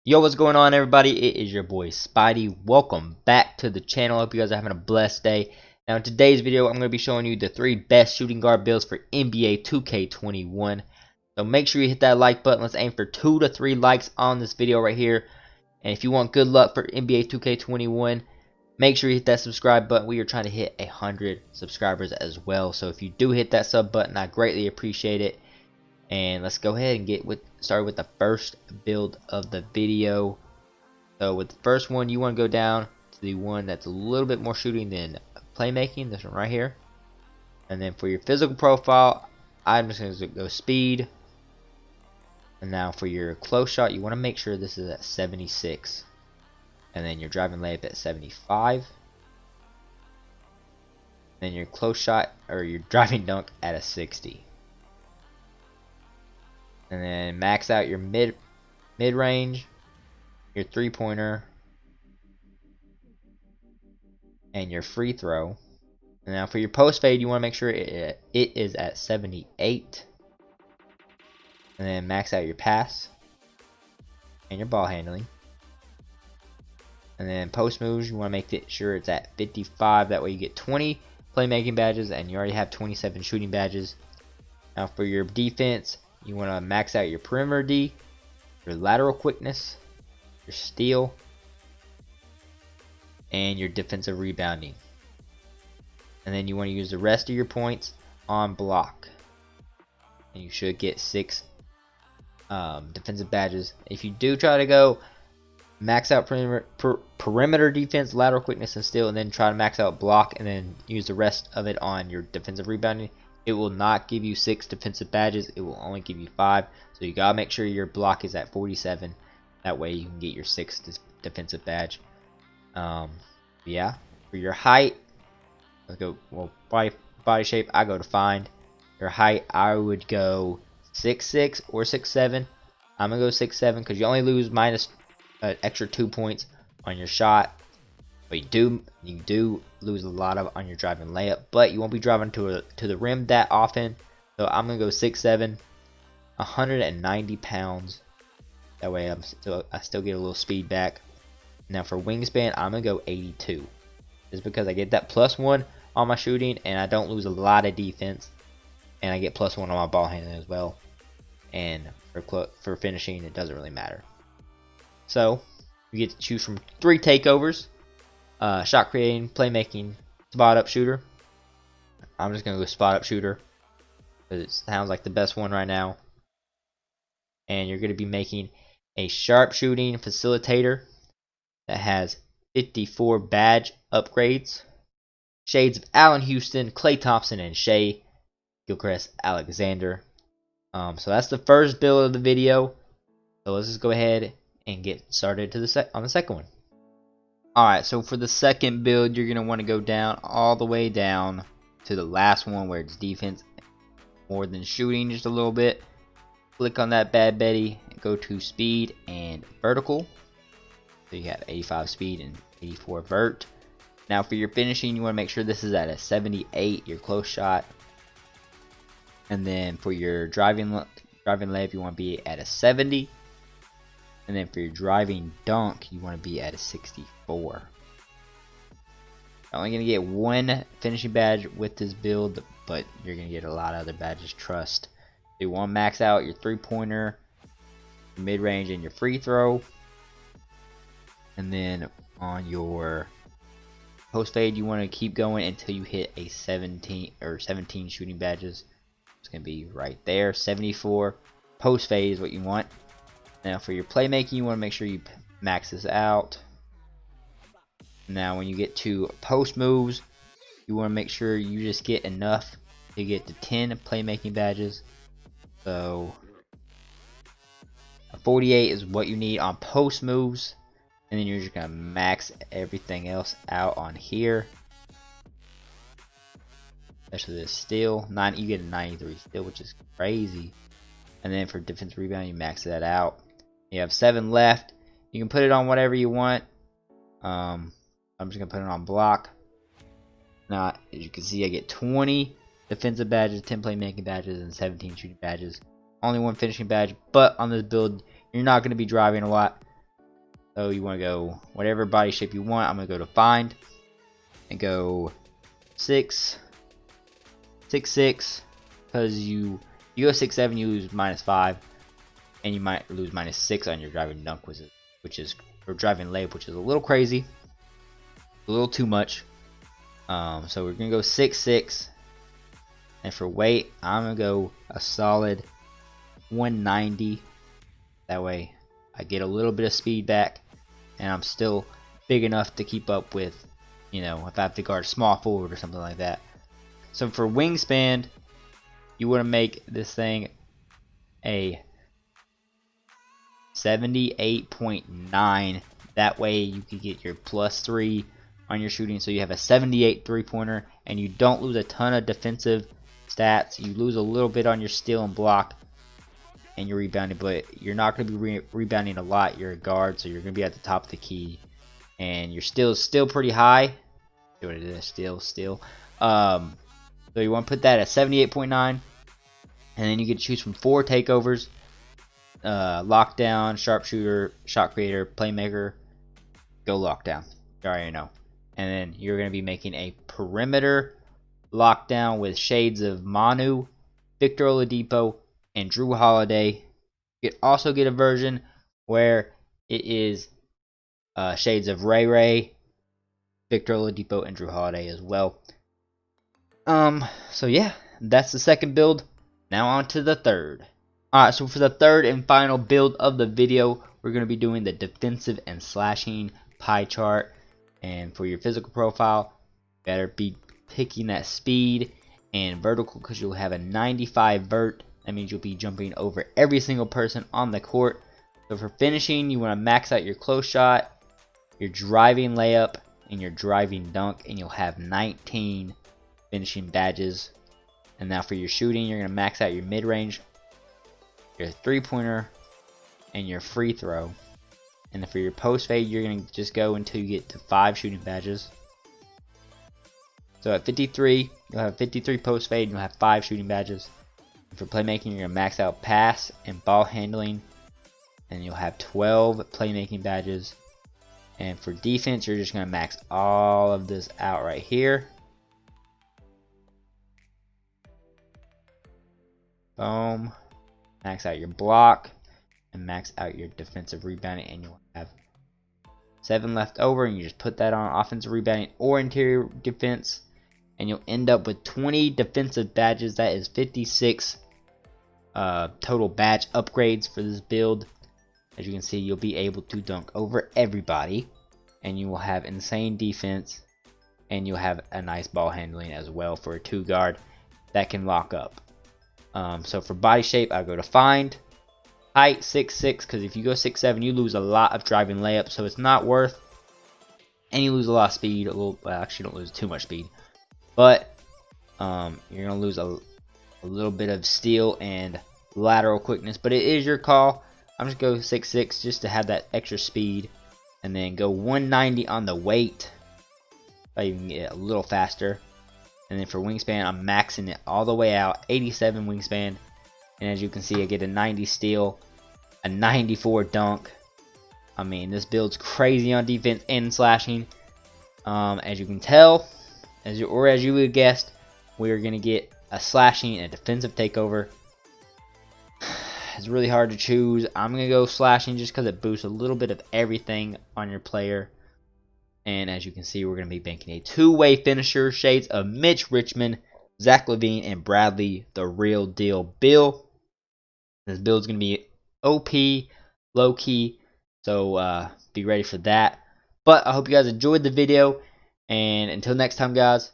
Yo, what's going on, everybody? It is your boy Spidey. Welcome back to the channel. Hope you guys are having a blessed day. Now in today's video, I'm going to be showing you the 3 best shooting guard builds for NBA 2K21. So make sure you hit that like button. Let's aim for 2 to 3 likes on this video right here. And if you want good luck for NBA 2K21, make sure you hit that subscribe button. We are trying to hit 100 subscribers as well. So if you do hit that sub button, I greatly appreciate it. And let's go ahead and get started with the first build of the video. So with the first one, you want to go down to the one that's a little bit more shooting than playmaking, this one right here. And then for your physical profile, I'm just going to go speed. And now for your close shot, you want to make sure this is at 76. And then your driving layup at 75. Then your close shot or your driving dunk at a 60. And then max out your mid-range, your three-pointer, and your free throw. And now for your post fade, you want to make sure it is at 78. And then max out your pass and your ball handling. And then post moves, you want to make sure it's at 55. That way you get 20 playmaking badges and you already have 27 shooting badges. Now for your defense, you want to max out your perimeter D, your lateral quickness, your steal, and your defensive rebounding. And then you want to use the rest of your points on block. And you should get 6 defensive badges. If you do try to go max out perimeter defense, lateral quickness, and steal, and then try to max out block, and then use the rest of it on your defensive rebounding, it will not give you 6 defensive badges. It will only give you 5. So you gotta make sure your block is at 47. That way you can get your 6th defensive badge. Yeah. For your height, let's go. Well, body shape, I go to find. Your height, I would go 6'6" or 6'7". I'm gonna go 6'7" because you only lose minus extra 2 points on your shot. But you do lose a lot of on your driving layup, but you won't be driving to the rim that often. So I'm gonna go 6'7", 190 pounds. That way I still get a little speed back. Now for wingspan, I'm gonna go 82, just because I get that +1 on my shooting, and I don't lose a lot of defense, and I get +1 on my ball handling as well. And for finishing, it doesn't really matter. So you get to choose from 3 takeovers. Shot creating, playmaking, spot up shooter. I'm just gonna go spot up shooter because it sounds like the best one right now. And you're gonna be making a sharpshooting facilitator that has 54 badge upgrades. Shades of Allen Houston, Klay Thompson, and Shea Gilchrist Alexander. So that's the first build of the video. So let's just go ahead and get started on the second one. Alright, so for the second build, you're going to want to go down all the way down to the last one where it's defense more than shooting just a little bit. Click on that Bad Betty, go to speed and vertical. So you have 85 speed and 84 vert. Now for your finishing, you want to make sure this is at a 78, your close shot. And then for your driving layup, you want to be at a 70. And then for your driving dunk, you want to be at a 64. You're only going to get 1 finishing badge with this build, but you're going to get a lot of other badges, trust. So you want to max out your three-pointer, your mid-range, and your free throw. And then on your post fade, you want to keep going until you hit a 17 shooting badges. It's going to be right there. 74 post fade is what you want. Now for your playmaking, you want to make sure you max this out. Now when you get to post moves, you want to make sure you just get enough to get to 10 playmaking badges. So 48 is what you need on post moves. And then you're just going to max everything else out on here. Especially this steal. You get a 93 steal, which is crazy. And then for defensive rebound, you max that out. You have 7 left. You can put it on whatever you want. I'm just going to put it on block. Now, as you can see, I get 20 defensive badges, 10 playmaking badges, and 17 shooting badges. Only 1 finishing badge, but on this build, you're not going to be driving a lot. So you want to go whatever body shape you want. I'm going to go to find and go 6, 6, 6, because you go 6, 7, you lose -5, and you might lose -6 on your driving dunk, or driving layup, which is a little crazy, a little too much. So we're gonna go 6, 6, and for weight, I'm gonna go a solid 190. That way, I get a little bit of speed back, and I'm still big enough to keep up with, you know, if I have to guard a small forward or something like that. So for wingspan, you want to make this thing a 78.9. That way you can get your +3 on your shooting, so you have a 78 3-pointer, and you don't lose a ton of defensive stats. You lose a little bit on your steal and block and your rebounding, but you're not going to be rebounding a lot. You're a guard, so you're going to be at the top of the key, and your steal is still pretty high. See what it is, steal. So you want to put that at 78.9, and then you get to choose from 4 takeovers: lockdown, sharpshooter, shot creator, playmaker. Go lockdown. You already know. And then you're going to be making a perimeter lockdown with shades of Manu, Victor Oladipo, and Drew Holiday. You could also get a version where it is shades of Ray, Victor Oladipo, and Drew Holiday as well. So yeah, that's the second build. Now on to the third. Alright, so for the third and final build of the video, we're going to be doing the defensive and slashing pie chart. And for your physical profile, you better be picking that speed and vertical, because you'll have a 95 vert. That means you'll be jumping over every single person on the court. So for finishing, you want to max out your close shot, your driving layup, and your driving dunk, and you'll have 19 finishing badges. And now for your shooting, you're going to max out your mid-range, your 3-pointer, and your free throw. And then for your post fade, you're going to just go until you get to 5 shooting badges. So at 53, you'll have 53 post fade, and you'll have 5 shooting badges. And for playmaking, you're going to max out pass and ball handling, and you'll have 12 playmaking badges. And for defense, you're just going to max all of this out right here. Boom. Max out your block and max out your defensive rebounding, and you'll have 7 left over, and you just put that on offensive rebounding or interior defense, and you'll end up with 20 defensive badges. That is 56 total badge upgrades for this build. As you can see, you'll be able to dunk over everybody, and you will have insane defense, and you'll have a nice ball handling as well for a 2-guard that can lock up. So for body shape, I'll go to find. Height 6'6", because if you go 6'7", you lose a lot of driving layup, so it's not worth. And you lose a lot of speed. Well, actually, you don't lose too much speed, but you're gonna lose a little bit of steal and lateral quickness. But it is your call. I'm just going to go 6'6" just to have that extra speed, and then go 190 on the weight. If I can get a little faster. And then for wingspan, I'm maxing it all the way out, 87 wingspan. And as you can see, I get a 90 steal, a 94 dunk. I mean, this build's crazy on defense and slashing. As you can tell, as you would have guessed, we're going to get a slashing and a defensive takeover. It's really hard to choose. I'm going to go slashing just because it boosts a little bit of everything on your player. And as you can see, we're going to be banking a 2-way finisher, shades of Mitch Richmond, Zach LaVine, and Bradley, the real deal Bill. This build's going to be OP, low-key, so be ready for that. But I hope you guys enjoyed the video, and until next time, guys,